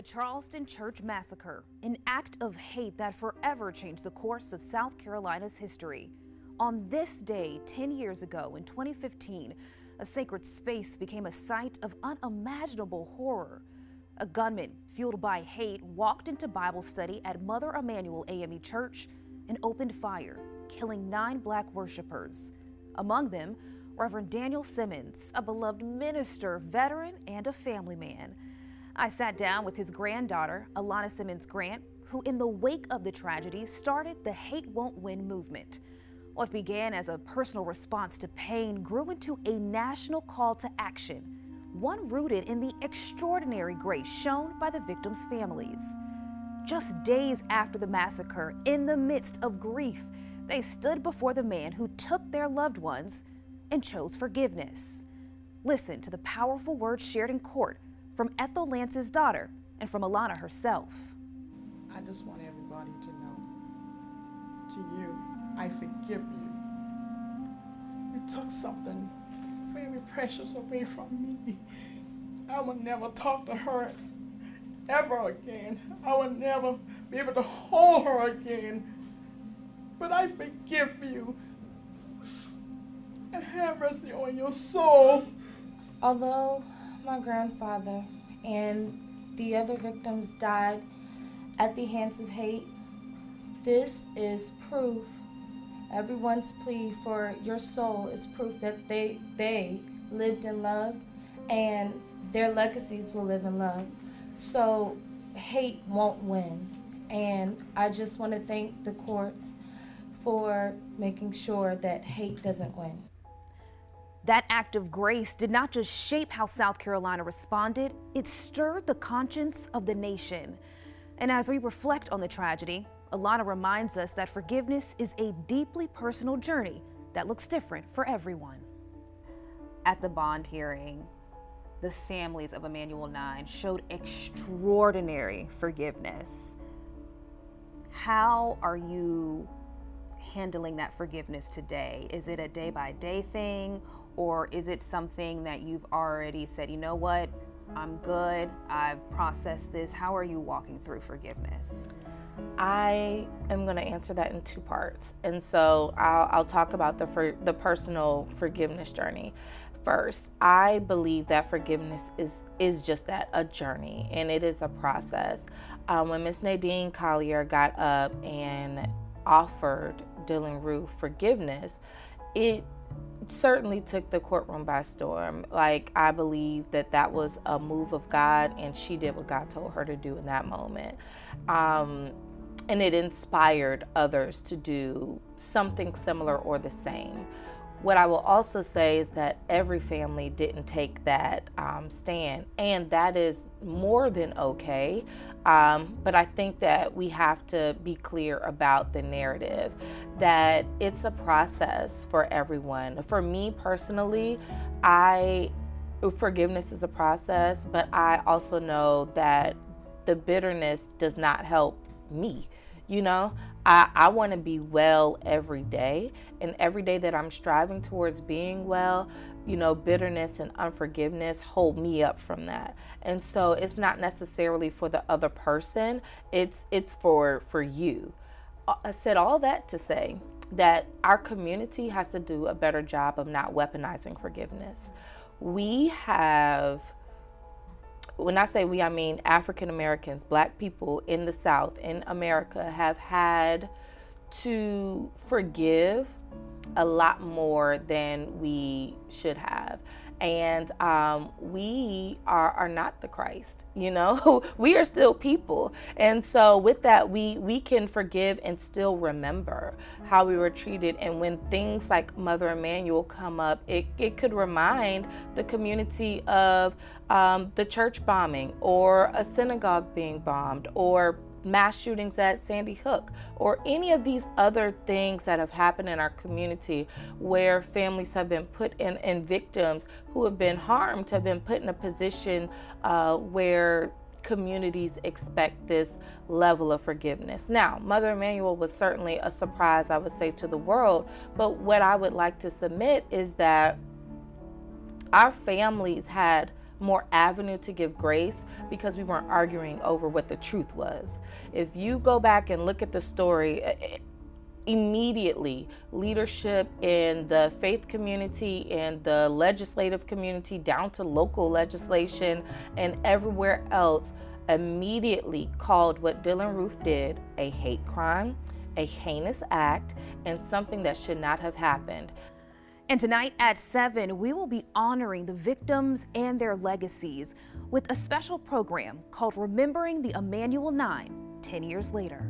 The Charleston church massacre, an act of hate that forever changed the course of South Carolina's history. On this day, 10 years ago in 2015, a sacred space became a site of unimaginable horror. A gunman, fueled by hate, walked into Bible study at Mother Emanuel AME Church and opened fire, killing 9 black worshipers. Among them, Reverend Daniel Simmons, a beloved minister, veteran, and a family man. I sat down with his granddaughter, Elana Simmons Grant, who in the wake of the tragedy started the Hate Won't Win movement. What began as a personal response to pain grew into a national call to action, one rooted in the extraordinary grace shown by the victims' families. Just days after the massacre, in the midst of grief, they stood before the man who took their loved ones and chose forgiveness. Listen to the powerful words shared in court from Ethel Lance's daughter and from Elana herself. I just want everybody to know, to you, I forgive you. You took something very precious away from me. I will never talk to her ever again. I will never be able to hold her again. But I forgive you. And have mercy on your soul. Although my grandfather and the other victims died at the hands of hate, this is proof. Everyone's plea for your soul is proof that they lived in love and their legacies will live in love. So hate won't win. And I just want to thank the courts for making sure that hate doesn't win. That act of grace did not just shape how South Carolina responded, it stirred the conscience of the nation. And as we reflect on the tragedy, Elana reminds us that forgiveness is a deeply personal journey that looks different for everyone. At the bond hearing, the families of Emanuel 9 showed extraordinary forgiveness. How are you handling that forgiveness today? Is it a day-by-day thing, or is it something that you've already said, you know what, I'm good, I've processed this? How are you walking through forgiveness? I am going to answer that in 2 parts. And so I'll talk about the personal forgiveness journey first. I believe that forgiveness is just that, a journey, and it is a process. When Miss Nadine Collier got up and offered Dylan Roof forgiveness, it certainly took the courtroom by storm. Like, I believe that was a move of God, and she did what God told her to do in that moment. And it inspired others to do something similar or the same. What I will also say is that every family didn't take that stand, and that is more than okay. But I think that we have to be clear about the narrative, that it's a process for everyone. For me personally, forgiveness is a process, but I also know that the bitterness does not help me. You know, I want to be well every day, and every day that I'm striving towards being well, you know, bitterness and unforgiveness hold me up from that. And so it's not necessarily for the other person, it's for you. I said all that to say that our community has to do a better job of not weaponizing forgiveness. We have, when I say we, I mean African Americans, Black people in the South, in America, have had to forgive a lot more than we should have. And we are not the Christ, you know, we are still people. And so with that, we can forgive and still remember how we were treated. And when things like Mother Emanuel come up, it could remind the community of the church bombing, or a synagogue being bombed, or mass shootings at Sandy Hook, or any of these other things that have happened in our community where families have been put in, and victims who have been harmed have been put in a position where communities expect this level of forgiveness. Now, Mother Emanuel was certainly a surprise, I would say, to the world, but what I would like to submit is that our families had more avenue to give grace because we weren't arguing over what the truth was. If you go back and look at the story, immediately leadership in the faith community and the legislative community down to local legislation and everywhere else immediately called what Dylann Roof did a hate crime, a heinous act, and something that should not have happened. And tonight at 7, we will be honoring the victims and their legacies with a special program called Remembering the Emanuel 9, 10 years later.